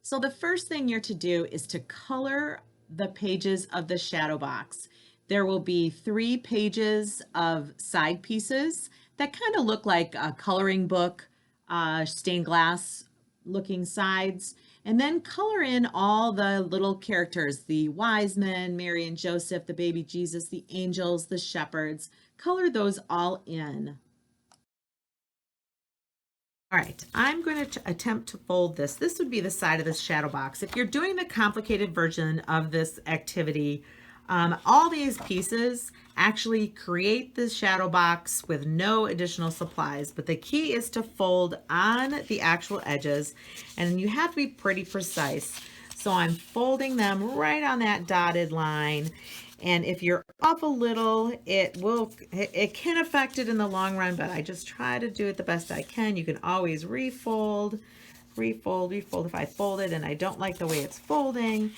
So the first thing you're to do is to color the pages of the shadow box. There will be 3 pages of side pieces that kind of look like a coloring book, stained glass looking sides, and then color in all the little characters, the wise men, Mary and Joseph, the baby Jesus, the angels, the shepherds. Color those all in. All right, I'm going to attempt to fold this. This would be the side of the shadow box. If you're doing the complicated version of this activity, all these pieces actually create the shadow box with no additional supplies, but the key is to fold on the actual edges, and you have to be pretty precise. So I'm folding them right on that dotted line. And if you're up a little, it can affect it in the long run, but I just try to do it the best I can. You can always refold. If I fold it and I don't like the way it's folding,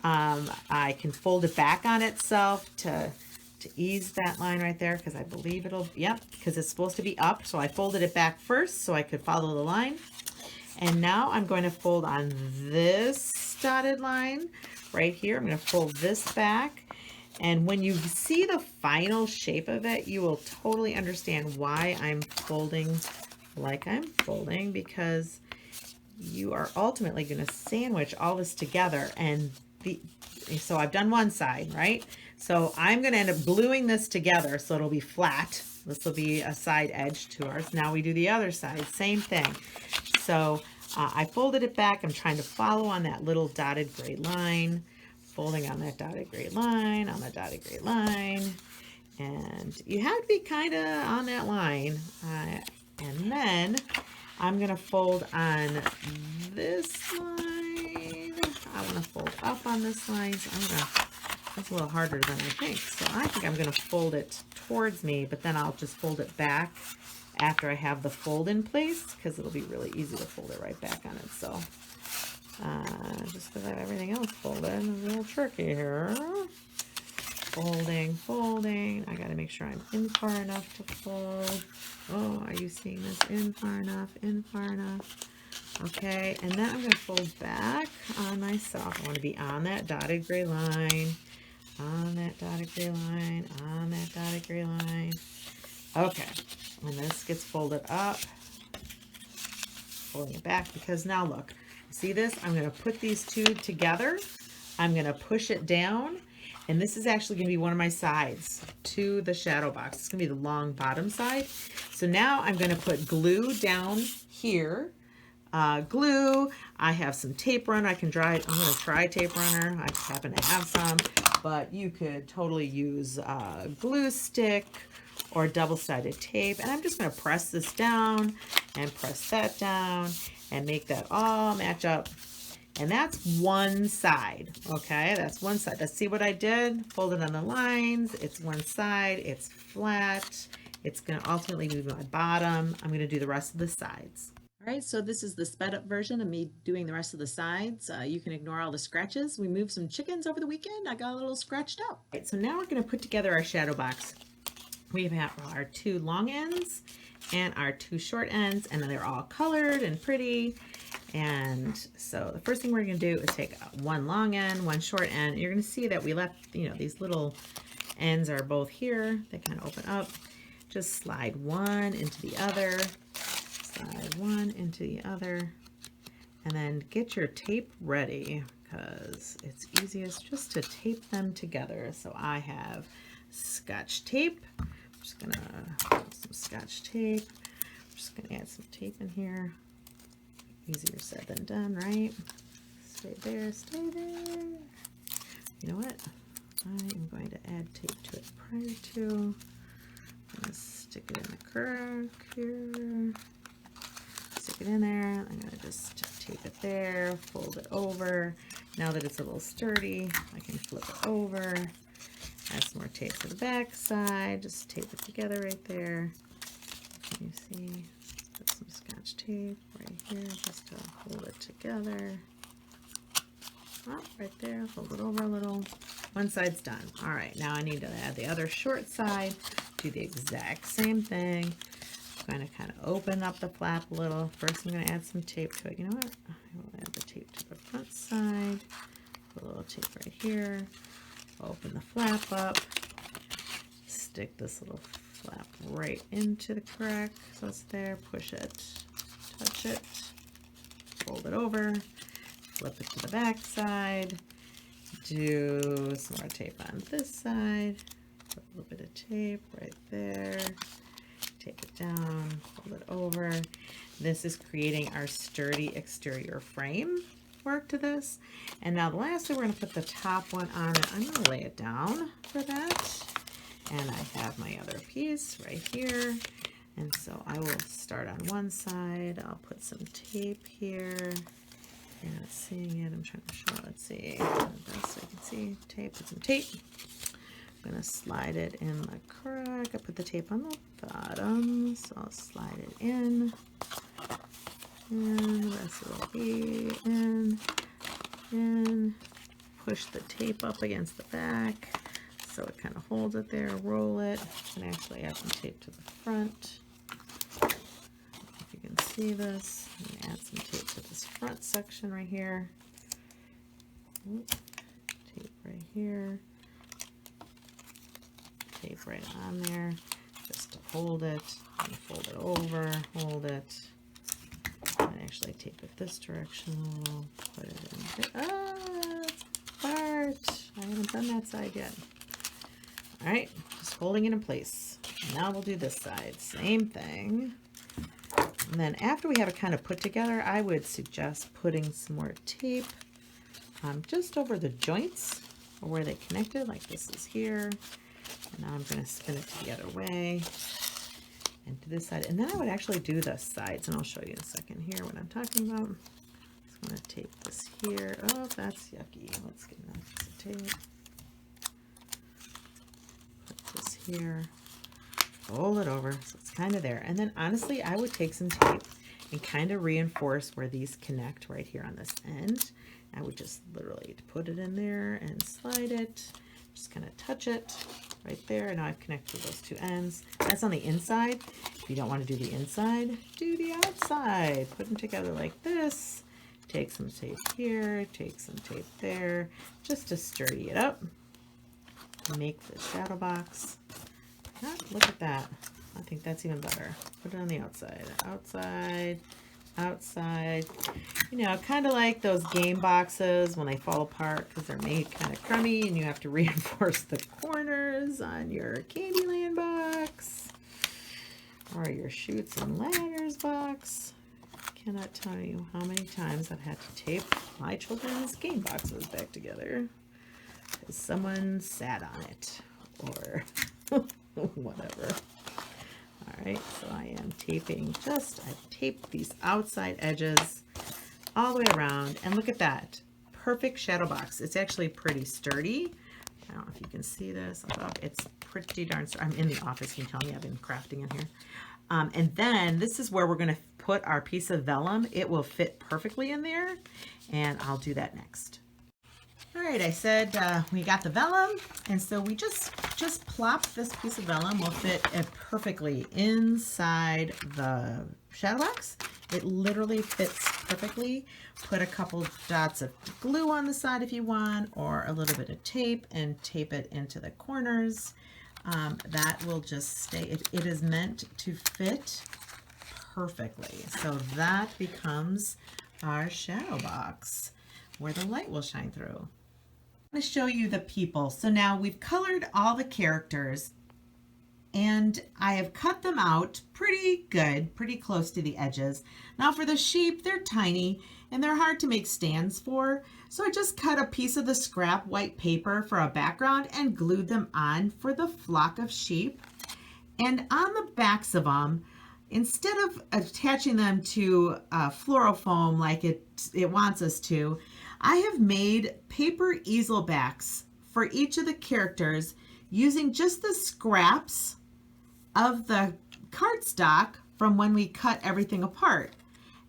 I can fold it back on itself to ease that line right there, because I believe it'll, yep, because it's supposed to be up. So I folded it back first so I could follow the line. And now I'm going to fold on this dotted line right here. I'm going to fold this back. And when you see the final shape of it, you will totally understand why I'm folding like I'm folding, because you are ultimately going to sandwich all this together. And so I've done one side, right? So I'm going to end up gluing this together so it'll be flat. This will be a side edge to ours. Now we do the other side, same thing. So I folded it back. I'm trying to follow on that little dotted gray line, folding on that dotted gray line, on the dotted gray line. And you have to be kind of on that line. And then I'm going to fold on this line. I want to fold up on this line. So that's a little harder than I think. So I think I'm going to fold it towards me, but then I'll just fold it back after I have the fold in place, because it'll be really easy to fold it right back on itself. Just because I have everything else folded, it's a little tricky here. Folding. I got to make sure I'm in far enough to fold. Oh, are you seeing this? In far enough. Okay, and then I'm going to fold back on myself. I want to be on that dotted gray line, on that dotted gray line, on that dotted gray line. Okay, and this gets folded up, folding it back, because now look, see this? I'm going to put these two together. I'm going to push it down, and this is actually going to be one of my sides to the shadow box. It's going to be the long bottom side. So now I'm going to put glue down here. Glue. I have some tape runner. I can dry it. I'm going to try tape runner. I just happen to have some, but you could totally use glue stick or double-sided tape. And I'm just going to press this down and press that down and make that all match up. And that's one side. Okay, that's one side. Let's see what I did. Folded on the lines. It's one side. It's flat. It's going to ultimately be my bottom. I'm going to do the rest of the sides. All right, so this is the sped up version of me doing the rest of the sides. You can ignore all the scratches. We moved some chickens over the weekend. I got a little scratched up. All right, so now we're going to put together our shadow box. We have our 2 long ends and our 2 short ends, and they're all colored and pretty. And so the first thing we're going to do is take one long end, one short end. You're going to see that we left, these little ends are both here. They kind of open up. Just slide one into the other. Slide one into the other, and then get your tape ready, because it's easiest just to tape them together. So I have Scotch tape. I'm just gonna put some Scotch tape. I'm just gonna add some tape in here. Easier said than done, right? Stay there, stay there. You know what? I am going to add tape to it prior to. I'm gonna stick it in the crack here. Stick it in there. I'm going to just tape it there, fold it over. Now that it's a little sturdy, I can flip it over, add some more tape to the back side, just tape it together right there. Can you see? Put some Scotch tape right here just to hold it together. Oh, right there, fold it over a little. One side's done. All right, now I need to add the other short side. Do the exact same thing. I'm going to kind of open up the flap a little. First, I'm going to add some tape to it. You know what? I will add the tape to the front side, put a little tape right here, open the flap up, stick this little flap right into the crack so it's there, push it, touch it, fold it over, flip it to the back side, do some more tape on this side, put a little bit of tape right there, take it down, fold it over. This is creating our sturdy exterior frame work to this. And now the last thing, we're going to put the top one on, and I'm going to lay it down for that. And I have my other piece right here. And so I will start on one side. I'll put some tape here. You're not seeing it. I'm trying to show. Let's see. Best so you can see. Tape. Put some tape. I'm going to slide it in the crack. I put the tape on the bottom, so I'll slide it in. And the rest will be in. Push the tape up against the back so it kind of holds it there. Roll it. And actually add some tape to the front. If you can see this, and add some tape to this front section right here. Tape right here. Tape right on there just to hold it, and fold it over, hold it, and actually tape it this direction. We'll put it in there. Ah, it's apart. I haven't done that side yet. All right, just holding it in place. Now we'll do this side, same thing. And then after we have it kind of put together, I would suggest putting some more tape just over the joints or where they connected, like this is here. And now I'm going to spin it the other way and to this side. And then I would actually do the sides, and I'll show you in a second here what I'm talking about. I'm going to tape this here. Oh, that's yucky. Let's get another piece of tape. Put this here. Fold it over so it's kind of there. And then honestly, I would take some tape and kind of reinforce where these connect right here on this end. I would just literally put it in there and slide it. Just kind of touch it right there. And now I've connected those two ends. That's on the inside. If you don't want to do the inside, do the outside. Put them together like this. Take some tape here, take some tape there, just to sturdy it up. Make the shadow box. Oh, look at that. I think that's even better. Put it on the outside. Outside, outside. You know, kind of like those game boxes when they fall apart because they're made kind of crummy and you have to reinforce the corners on your Candyland box or your Chutes and Ladders box. I cannot tell you how many times I've had to tape my children's game boxes back together because someone sat on it or whatever. All right, so I am taping I've taped these outside edges all the way around, and look at that. Perfect shadow box. It's actually pretty sturdy. I don't know if you can see this. It's pretty darn sturdy. I'm in the office. You can tell me I've been crafting in here. And then this is where we're going to put our piece of vellum. It will fit perfectly in there, and I'll do that next. All right, I said we got the vellum, and so we just plop this piece of vellum. Will fit perfectly inside the shadow box. It literally fits perfectly. Put a couple dots of glue on the side if you want, or a little bit of tape, and tape it into the corners. That will just stay. It is meant to fit perfectly. So that becomes our shadow box where the light will shine through. I'm going to show you the people. So now we've colored all the characters, and I have cut them out pretty good, pretty close to the edges. Now for the sheep, they're tiny and they're hard to make stands for. So I just cut a piece of the scrap white paper for a background and glued them on for the flock of sheep. And on the backs of them, instead of attaching them to fluorofoam like it wants us to, I have made paper easel backs for each of the characters using just the scraps of the cardstock from when we cut everything apart.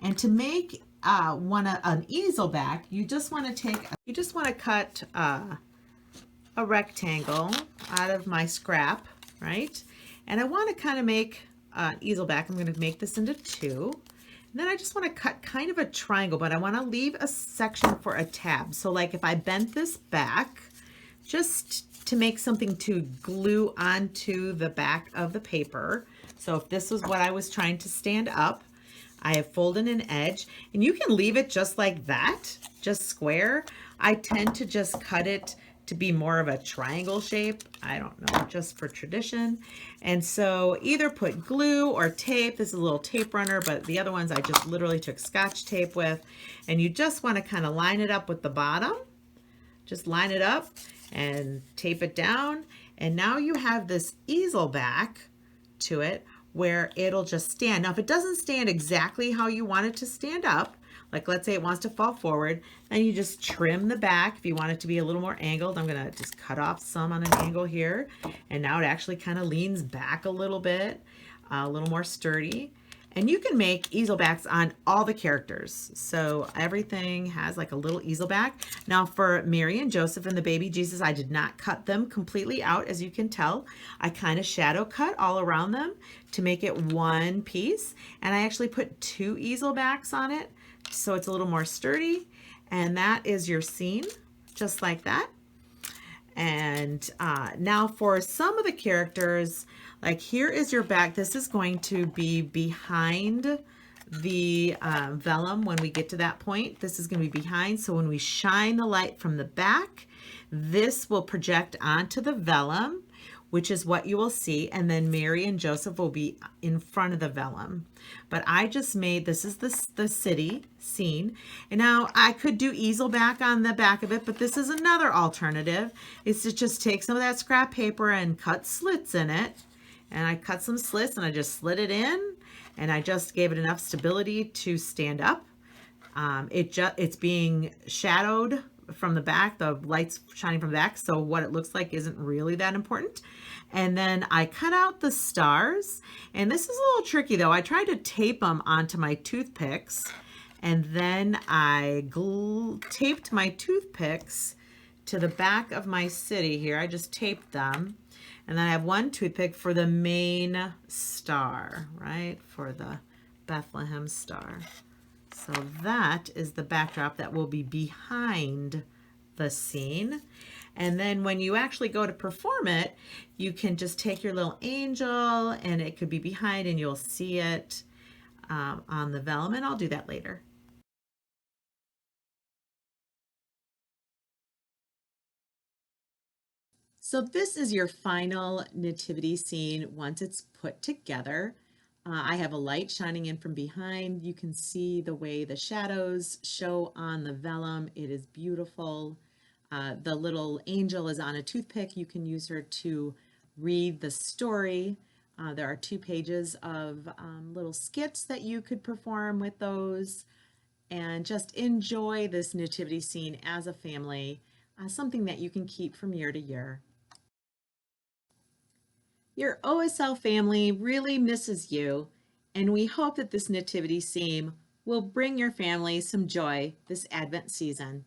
And to make an easel back, you just want to cut a rectangle out of my scrap, right? And I want to kind of make an easel back. I'm going to make this into two. And then I just want to cut kind of a triangle, but I want to leave a section for a tab. So like if I bent this back, just to make something to glue onto the back of the paper. So if this was what I was trying to stand up, I have folded an edge, and you can leave it just like that, just square. I tend to just cut it to be more of a triangle shape. I don't know, just for tradition. And so either put glue or tape. This is a little tape runner, but the other ones I just literally took Scotch tape with. And you just want to kind of line it up with the bottom. Just line it up and tape it down. And now you have this easel back to it where it'll just stand. Now, if it doesn't stand exactly how you want it to stand up, like let's say it wants to fall forward, then you just trim the back. If you want it to be a little more angled, I'm gonna just cut off some on an angle here. And now it actually kind of leans back a little bit, a little more sturdy. And you can make easel backs on all the characters. So everything has like a little easel back. Now for Mary and Joseph and the baby Jesus, I did not cut them completely out, as you can tell. I kind of shadow cut all around them to make it one piece. And I actually put 2 easel backs on it, so it's a little more sturdy. And that is your scene, just like that. And now for some of the characters, like here is your back. This is going to be behind the vellum when we get to that point. This is going to be behind. So when we shine the light from the back, this will project onto the vellum, which is what you will see. And then Mary and Joseph will be in front of the vellum. But I just made, this is the city scene. And now I could do easel back on the back of it, but this is another alternative. Is to just take some of that scrap paper and cut slits in it. And I cut some slits and I just slid it in. And I just gave it enough stability to stand up. It's being shadowed from the back, the light's shining from the back, so what it looks like isn't really that important. And then I cut out the stars, and this is a little tricky though. I tried to tape them onto my toothpicks, and then I taped my toothpicks to the back of my city here. I just taped them, and then I have one toothpick for the main star, right, for the Bethlehem star. So that is the backdrop that will be behind the scene. And then when you actually go to perform it, you can just take your little angel and it could be behind and you'll see it on the vellum, and I'll do that later. So this is your final nativity scene once it's put together. I have a light shining in from behind. You can see the way the shadows show on the vellum. It is beautiful. The little angel is on a toothpick. You can use her to read the story. There are 2 pages of little skits that you could perform with those, and just enjoy this nativity scene as a family, something that you can keep from year to year. Your OSL family really misses you, and we hope that this nativity scene will bring your family some joy this Advent season.